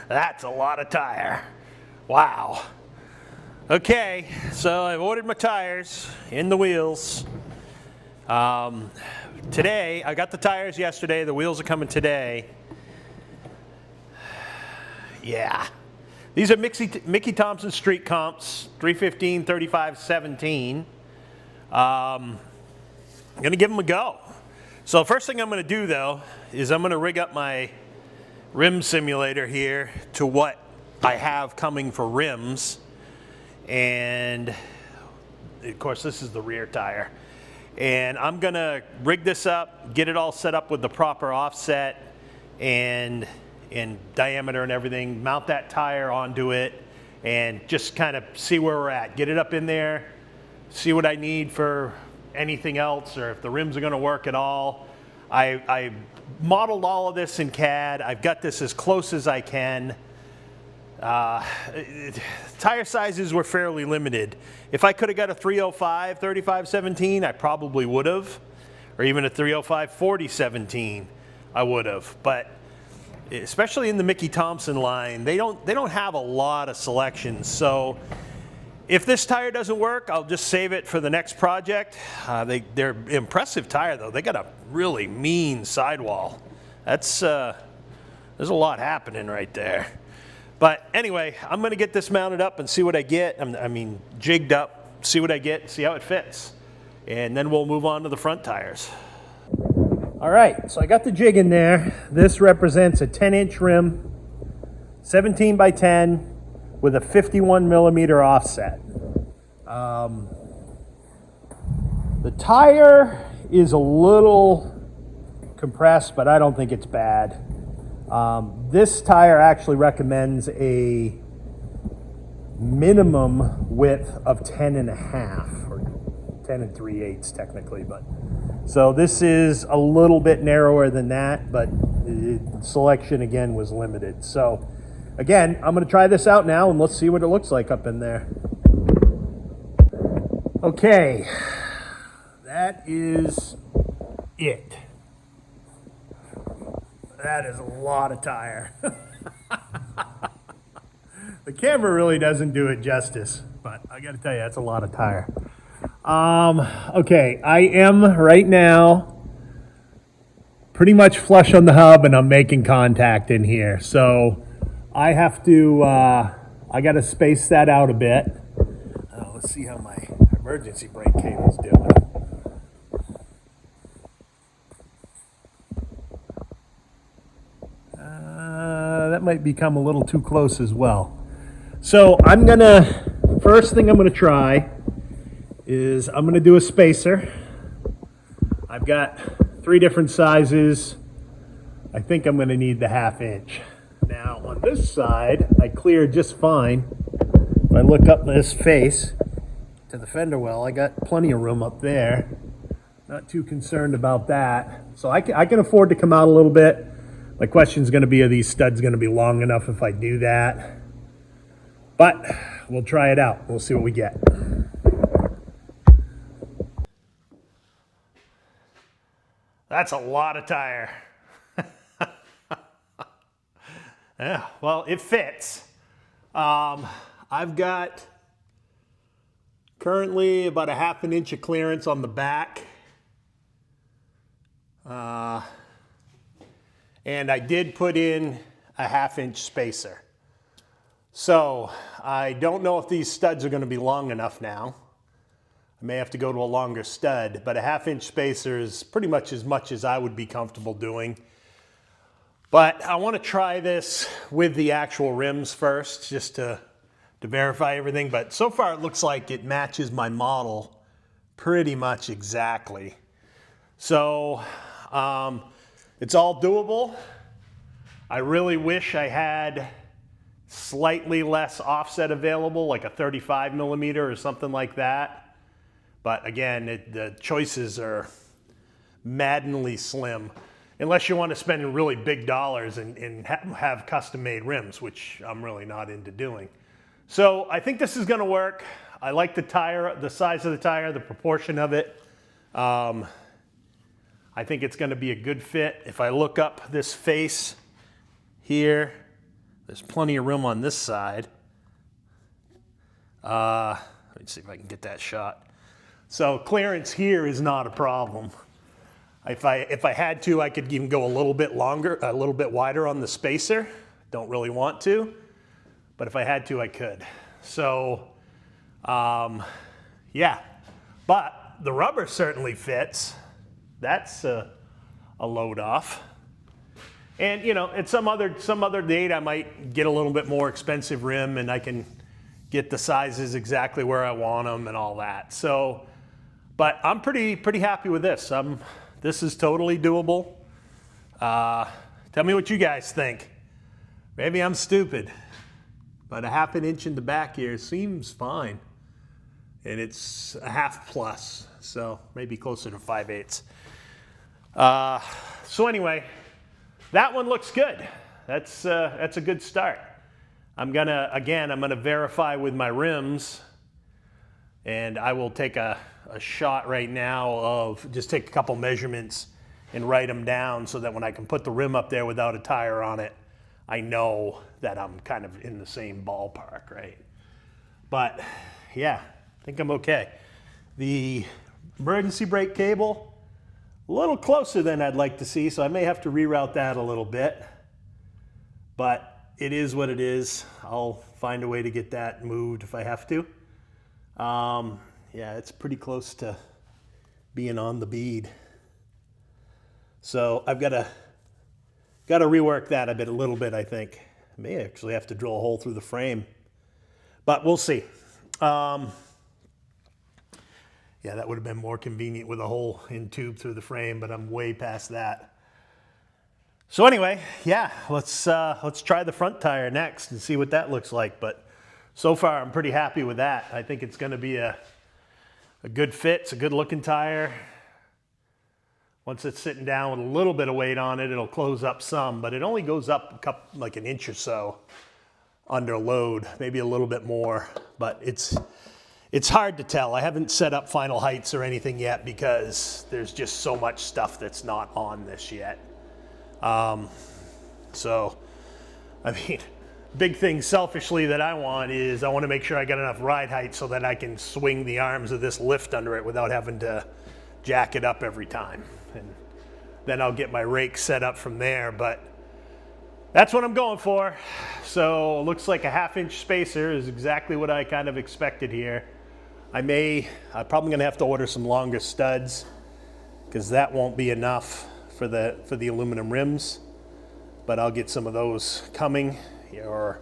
That's a lot of tire. Wow. Okay, so I've ordered my tires in the wheels. Today, I got the tires yesterday. The wheels are coming today. Yeah. These are Mickey Thompson Street Comps, 315, 35, 17. I'm going to give them a go. So first thing I'm going to do, though, is I'm going to rig up my rim simulator here to what I have coming for rims. And, of course, this is the rear tire. And I'm going to rig this up, get it all set up with the proper offset and diameter and everything, mount that tire onto it, and just kind of see where we're at. Get it up in there, see what I need for anything else, or if the rims are going to work at all. I modeled all of this in CAD. I've got this as close as I can. Tire sizes were fairly limited. If I could have got a 305 3517, I probably would have, or even a 305 4017, I would have. But especially in the Mickey Thompson line, they don't have a lot of selections. So if this tire doesn't work, I'll just save it for the next project. They're impressive tire though. They got a really mean sidewall. That's there's a lot happening right there. But anyway, I'm going to get this mounted up and see what I get. I mean, jigged up, see what I get, see how it fits. And then we'll move on to the front tires. All right, so I got the jig in there. This represents a 10-inch rim, 17 by 10, with a 51 millimeter offset. The tire is a little compressed, but I don't think it's bad. This tire actually recommends a minimum width of 10 and a half, or 10 and 3/8 technically, but so this is a little bit narrower than that, but selection again was limited. So again, I'm going to try this out now and let's see what it looks like up in there. Okay, that is it. That is a lot of tire. The camera really doesn't do it justice, but I got to tell you, that's a lot of tire. Okay, I am right now pretty much flush on the hub and I'm making contact in here. So I have to, I got to space that out a bit. Let's see how my emergency brake cable's doing. That might become a little too close as well. So first thing I'm gonna try is I'm gonna do a spacer. I've got 3 different sizes. I think I'm gonna need the 1/2 inch. Now on this side, I cleared just fine. If I look up this face to the fender well, I got plenty of room up there. Not too concerned about that. So I can afford to come out a little bit. My question is going to be, are these studs going to be long enough if I do that? But we'll try it out. We'll see what we get. That's a lot of tire. Yeah, well, it fits. I've got currently about a 1/2 inch of clearance on the back. And I did put in a 1/2 inch spacer. So I don't know if these studs are going to be long enough now. I may have to go to a longer stud, but a 1/2 inch spacer is pretty much as I would be comfortable doing. But I want to try this with the actual rims first, just to verify everything. But so far it looks like it matches my model pretty much exactly. So it's all doable. I really wish I had slightly less offset available, like a 35 millimeter or something like that. But again, the choices are maddeningly slim, unless you want to spend really big dollars and have custom-made rims, which I'm really not into doing. So I think this is going to work. I like the tire, the size of the tire, the proportion of it. I think it's going to be a good fit. If I look up this face here. There's plenty of room on this side. Let me see if I can get that shot. So clearance here is not a problem. If I had to, I could even go a little bit longer, a little bit wider on the spacer. Don't really want to, but if I had to, I could. So, yeah. But the rubber certainly fits. That's a load off. And you know, at some other date, I might get a little bit more expensive rim, and I can get the sizes exactly where I want them and all that. So, but I'm pretty happy with this. This is totally doable. Tell me what you guys think. Maybe I'm stupid, but a 1/2 inch in the back here seems fine. And it's a 1/2 plus, so maybe closer to 5/8. So anyway, that one looks good. That's a good start. I'm gonna verify with my rims, and I will take a shot right now of just take a couple measurements and write them down so that when I can put the rim up there without a tire on it, I know that I'm kind of in the same ballpark, right? But yeah, I think I'm okay. The emergency brake cable, a little closer than I'd like to see, so I may have to reroute that a little bit. But it is what it is. I'll find a way to get that moved if I have to. Yeah, it's pretty close to being on the bead. So I've got to rework that a little bit, I think. I may actually have to drill a hole through the frame, but we'll see. Yeah, that would have been more convenient with a hole in tube through the frame, but I'm way past that. So anyway, yeah, let's try the front tire next and see what that looks like. But so far, I'm pretty happy with that. I think it's going to be a good fit. It's a good looking tire. Once it's sitting down with a little bit of weight on it, it'll close up some, but it only goes up like an inch or so under load, maybe a little bit more, but it's hard to tell. I haven't set up final heights or anything yet because there's just so much stuff that's not on this yet. So, I mean, big thing selfishly that I want is I want to make sure I got enough ride height so that I can swing the arms of this lift under it without having to jack it up every time. And then I'll get my rake set up from there, but that's what I'm going for. So it looks like a 1/2 inch spacer is exactly what I kind of expected here. I'm probably gonna have to order some longer studs because that won't be enough for the aluminum rims, but I'll get some of those coming, or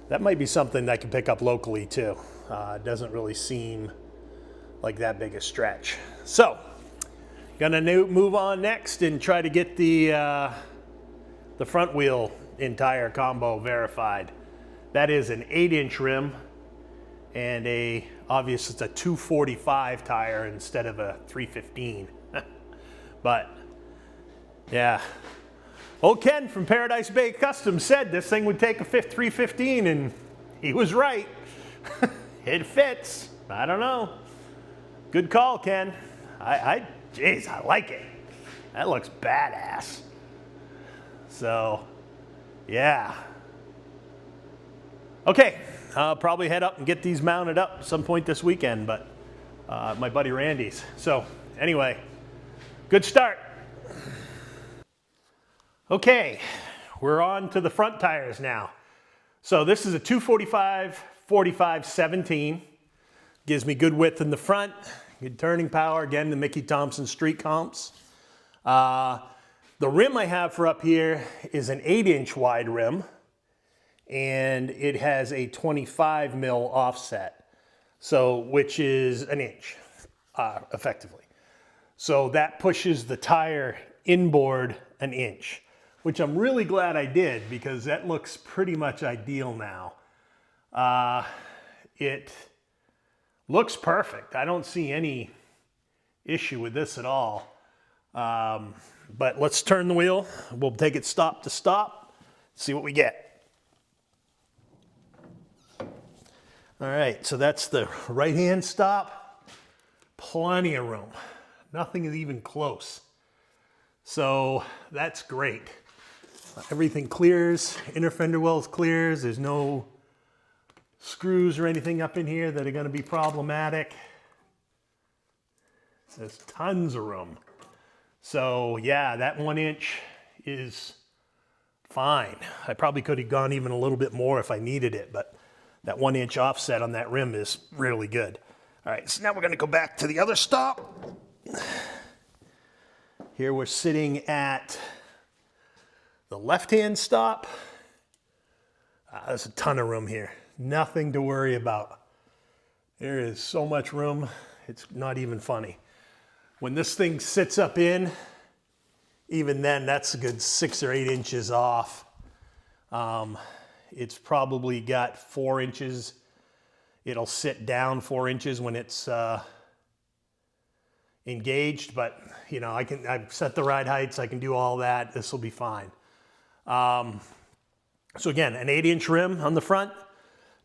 that might be something I can pick up locally too. It doesn't really seem like that big a stretch. So, gonna move on next and try to get the front wheel entire combo verified. That is an 8-inch rim and obviously it's a 245 tire instead of a 315. But yeah, old Ken from Paradise Bay Customs said this thing would take a 315, and he was right. It fits. I don't know. Good call, Ken. Jeez, I like it. That looks badass. So, yeah. Okay, I'll probably head up and get these mounted up at some point this weekend, but my buddy Randy's. So, anyway, good start. Okay, we're on to the front tires now. So this is a 245 45 17. Gives me good width in the front, good turning power. Again, the Mickey Thompson street comps. The rim I have for up here is an 8-inch wide rim, and it has a 25 mil offset, so which is an inch, effectively. So that pushes the tire inboard an inch, which I'm really glad I did because that looks pretty much ideal now. It looks perfect. I don't see any issue with this at all. But let's turn the wheel. We'll take it stop to stop, see what we get. All right, so that's the right-hand stop. Plenty of room. Nothing is even close. So that's great. Everything clears, inner fender wells clears. There's no screws or anything up in here that are going to be problematic. There's tons of room. So yeah, that 1 inch is fine. I probably could have gone even a little bit more if I needed it, but that 1 inch offset on that rim is really good. All right, so now we're going to go back to the other stop. Here we're sitting at the left-hand stop. There's a ton of room here. Nothing to worry about. There is so much room, it's not even funny. When this thing sits up in, even then, that's a good 6 or 8 inches off. It's probably got 4 inches. It'll sit down 4 inches when it's engaged, but you know, I've set the ride heights, I can do all that. This will be fine. So again, an 8-inch rim on the front,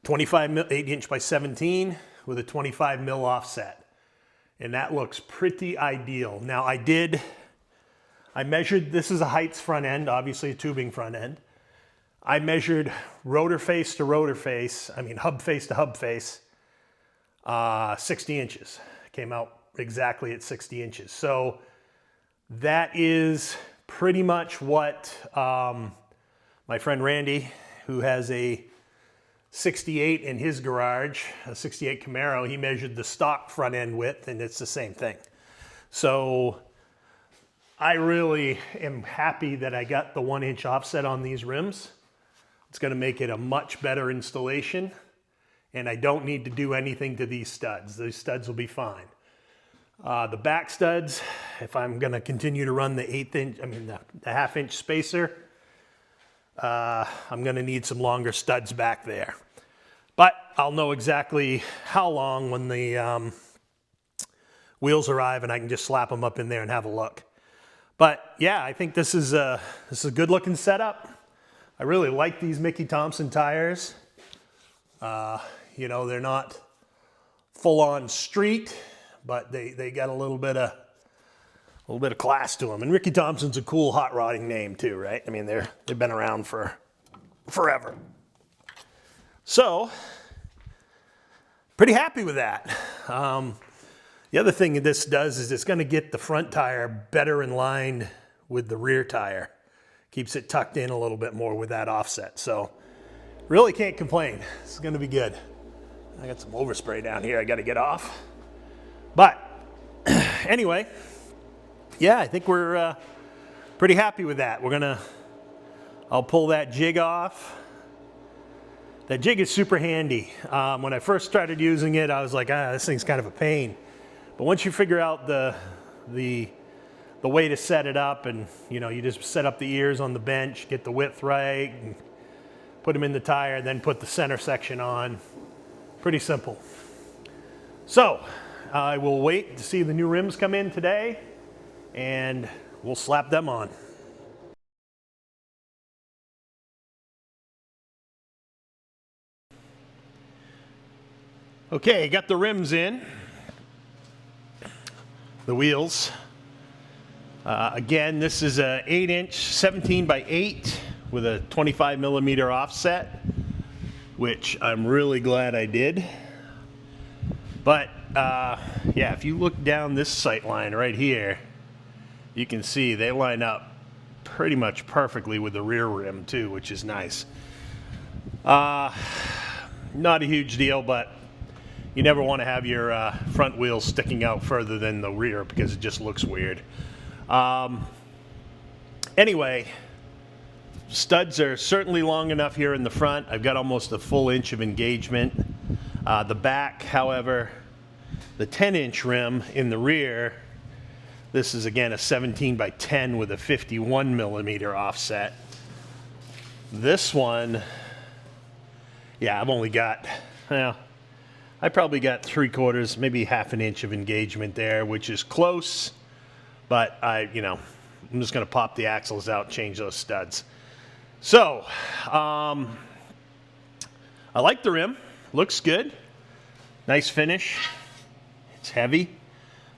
8-inch by 17 with a 25 mil offset. And that looks pretty ideal. Now I measured, this is a Heights front end, obviously a tubing front end. I measured rotor face to rotor face, hub face to hub face, 60 inches. Came out exactly at 60 inches. So that is pretty much what my friend Randy, who has a 68 in his garage, a 68 Camaro, he measured the stock front end width and it's the same thing. So I really am happy that I got the 1 inch offset on these rims. It's going to make it a much better installation, and I don't need to do anything to these studs. These studs will be fine. The back studs, if I'm going to continue to run the the half-inch spacer, I'm going to need some longer studs back there. But I'll know exactly how long when the wheels arrive, and I can just slap them up in there and have a look. But yeah, I think this is a good looking setup. I really like these Mickey Thompson tires. You know, they're not full on street, but they got a little bit of class to them. And Ricky Thompson's a cool hot rodding name too, right? I mean, they've been around for forever. So, pretty happy with that. The other thing this does is it's going to get the front tire better in line with the rear tire. Keeps it tucked in a little bit more with that offset. So, really can't complain. It's going to be good. I got some overspray down here I got to get off. But, anyway, yeah, I think we're pretty happy with that. I'll pull that jig off. That jig is super handy. When I first started using it, I was like, this thing's kind of a pain. But once you figure out the way to set it up, and you know, you just set up the ears on the bench, get the width right, and put them in the tire, then put the center section on. Pretty simple. So, I will wait to see the new rims come in today, and we'll slap them on. Okay, got the rims in. The wheels. Again, this is a 8-inch 17 by 8 with a 25 millimeter offset, which I'm really glad I did. But yeah, if you look down this sight line right here, you can see they line up pretty much perfectly with the rear rim too, which is nice. Not a huge deal, but you never want to have your front wheels sticking out further than the rear because it just looks weird. Anyway, studs are certainly long enough here in the front. I've got almost a full inch of engagement. The back, however, the 10-inch rim in the rear, this is again a 17 by 10 with a 51 millimeter offset. This one, yeah, I've only got, well, I probably got 3/4, maybe half an inch of engagement there, which is close, but I'm just going to pop the axles out, change those studs. So, I like the rim, looks good, nice finish. It's heavy.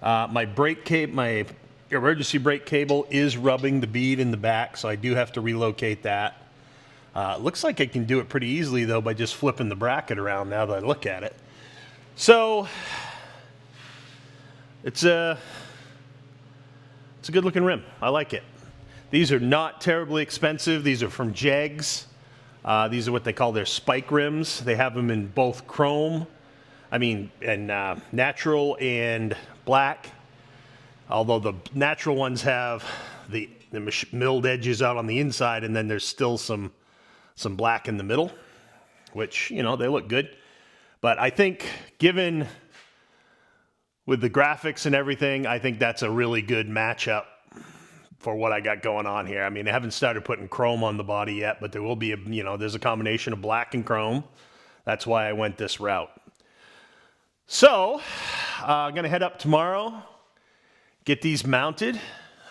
My brake cable, my emergency brake cable is rubbing the bead in the back, so I do have to relocate that. Looks like I can do it pretty easily, though, by just flipping the bracket around now that I look at it. So, it's a good looking rim. I like it. These are not terribly expensive. These are from Jeggs. These are what they call their spike rims. They have them in both chrome, and natural and black. Although the natural ones have the milled edges out on the inside, and then there's still some black in the middle, which, you know, they look good. But I think, given with the graphics and everything, I think that's a really good matchup for what I got going on here. I mean, I haven't started putting chrome on the body yet, but there will be there's a combination of black and chrome. That's why I went this route. So, I'm going to head up tomorrow, get these mounted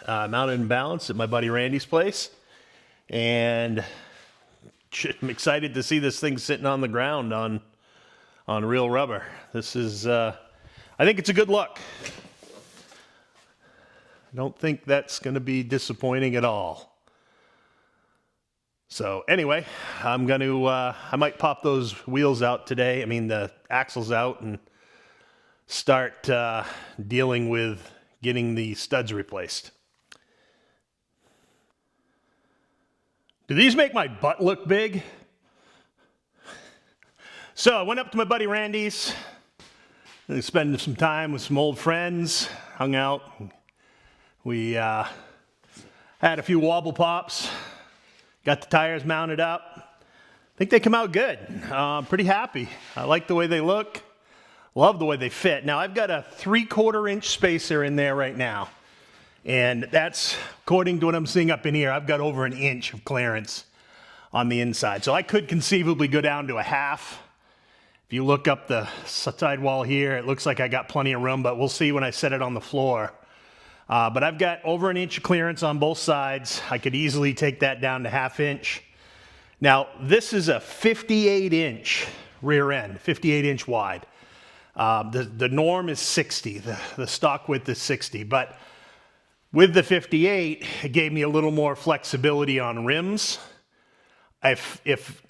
and balanced at my buddy Randy's place. And I'm excited to see this thing sitting on the ground on real rubber. This is, I think it's a good look. I don't think that's going to be disappointing at all. So anyway, I might pop those wheels out today. The axles out, and start dealing with getting the studs replaced. Do these make my butt look big? So I went up to my buddy Randy's, spent some time with some old friends, hung out. We had a few wobble pops, got the tires mounted up. I think they come out good. I'm pretty happy. I like the way they look. Love the way they fit. Now, I've got a 3/4 inch spacer in there right now. And that's, according to what I'm seeing up in here, I've got over 1 inch of clearance on the inside. So I could conceivably go down to 1/2. If you look up the sidewall here, it looks like I got plenty of room, but we'll see when I set it on the floor. But I've got over 1 inch of clearance on both sides. I could easily take that down to 1/2 inch. Now, this is a 58 inch rear end, 58 inch wide. The norm is 60, the stock width is 60, but with the 58, it gave me a little more flexibility on rims.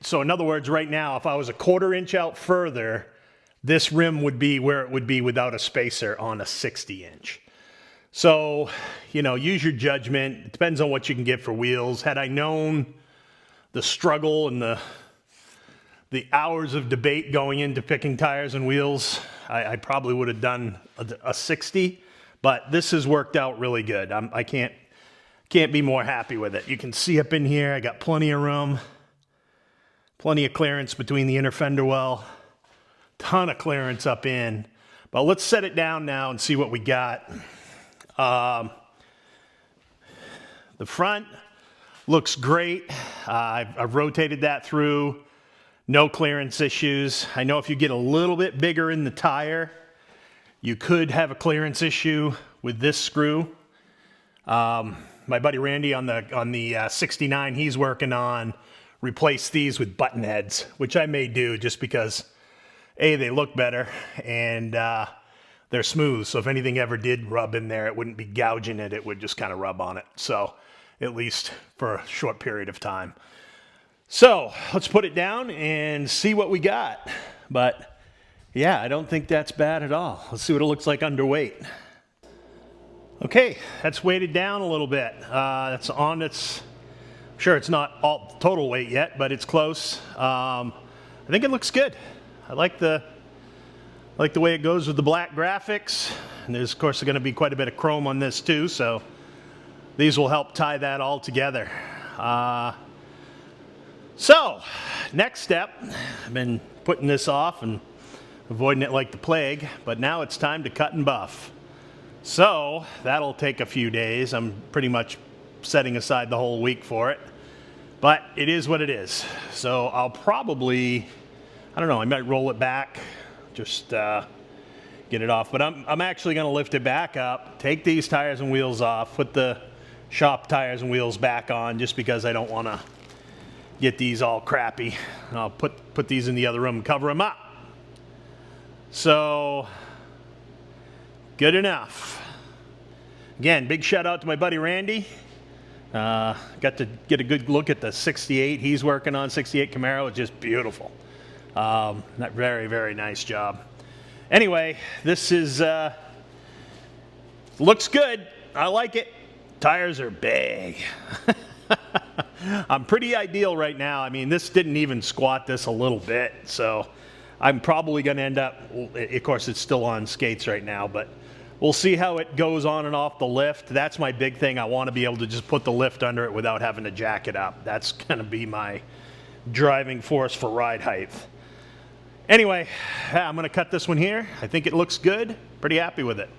So in other words, right now, if I was 1/4 inch out further, this rim would be where it would be without a spacer on a 60 inch. So, use your judgment. It depends on what you can get for wheels. Had I known the struggle and the hours of debate going into picking tires and wheels, I probably would have done a 60, but this has worked out really good. I can't be more happy with it. You can see up in here, I got plenty of room, plenty of clearance between the inner fender well, ton of clearance up in. But let's set it down now and see what we got. The front looks great. I've rotated that through. No clearance issues. I know if you get a little bit bigger in the tire, you could have a clearance issue with this screw. My buddy Randy on the 69 he's working on replace these with button heads, which I may do just because A, they look better, and they're smooth. So if anything ever did rub in there, it wouldn't be gouging it. It would just kind of rub on it. So at least for a short period of time. So let's put it down and see what we got. But yeah, I don't think that's bad at all. Let's see what it looks like underweight. Okay, that's weighted down a little bit. That's on its, I'm sure it's not all total weight yet, but it's close. I think it looks good. I like the way it goes with the black graphics. And there's, of course, going to be quite a bit of chrome on this too, so these will help tie that all together. So, next step, I've been putting this off and avoiding it like the plague, but now it's time to cut and buff. So, that'll take a few days. I'm pretty much setting aside the whole week for it, but it is what it is. So, I'll probably, I don't know, I might roll it back, just get it off, but I'm actually going to lift it back up, take these tires and wheels off, put the shop tires and wheels back on, just because I don't want to get these all crappy. I'll put these in the other room and cover them up. So, good enough. Again, big shout out to my buddy Randy. Got to get a good look at the 68 he's working on, 68 Camaro. It's just beautiful. Very, very nice job. Anyway, this is, looks good. I like it. Tires are big. I'm pretty ideal right now. I mean, this didn't even squat this a little bit, so I'm probably going to end up, of course, it's still on skates right now, but we'll see how it goes on and off the lift. That's my big thing. I want to be able to just put the lift under it without having to jack it up. That's going to be my driving force for ride height. Anyway, I'm going to cut this one here. I think it looks good. Pretty happy with it.